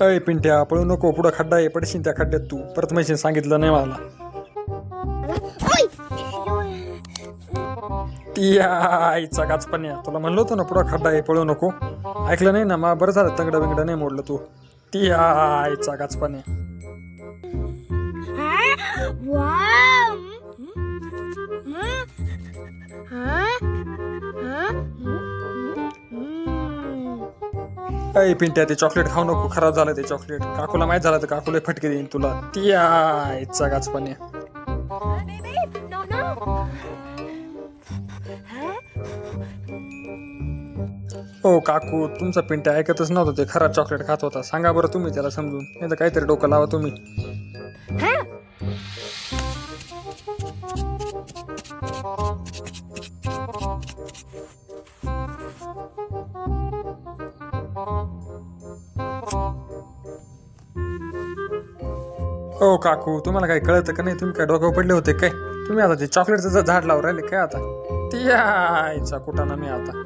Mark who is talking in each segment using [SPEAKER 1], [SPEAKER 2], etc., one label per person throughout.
[SPEAKER 1] अय पिंट्या, पळू नको, पुढं खड्डा आहे, पडशील त्या खड्ड्यात तू. परत मैशीन सांगितलं नाही मला. ती आईचा गाचपण्या, तुला म्हणलं होतं ना पुढं खड्डा आहे, पळू नको. ऐकलं नाही ना, मग बरं झालं तंगडं बिंगडं नाही मोडलं तू. ती आईचा गाचपण्या. अय पिंट्या, ते चॉकलेट खाऊ नको, खराब झालं ते चॉकलेट. काकूला माहित झालं तर काकूला फटके देईन तुला. ती आईचा गाचपण्या. हो काकू, तुमचा पिंट्या ऐकतच नव्हतं, ते खराब चॉकलेट खात होता. सांगा बरं तुम्ही त्याला समजून, नाही तर काहीतरी डोकं लावा तुम्ही. हो काकू, तुम्हाला काही कळतं का नाही? तुम्ही काय डोक्यावर पडले होते काय? तुम्ही आता ते चॉकलेटचं झाड लावून राहिले काय आता? ती आईचा कुटाणा मी आता.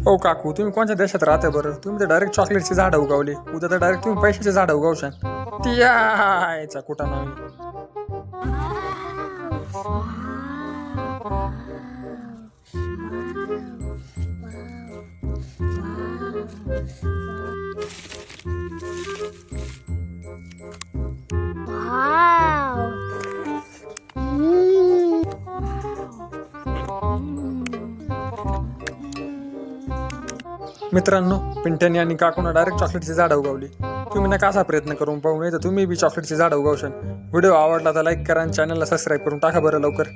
[SPEAKER 1] हो काकू, तुम्ही कोणत्या देशात राहता बरं? तुम्ही तर डायरेक्ट चॉकलेटची झाडं उगवली, उद्या तर डायरेक्ट तुम्ही पैशाचे झाडं उगवशाल. ती आईचा कुटाणा मी. मित्रांनो, पिंट्याने आणि काकूनं डायरेक्ट चॉकलेटची झाडं उगवली. तुम्ही नका असा प्रयत्न करून पाहू, नाही तर तुम्ही बी चॉकलेटची झाडं उगवशाल. व्हिडिओ आवडला तर लाईक करा आणि चॅनलला सबस्क्राईब करून टाका बरं लवकर.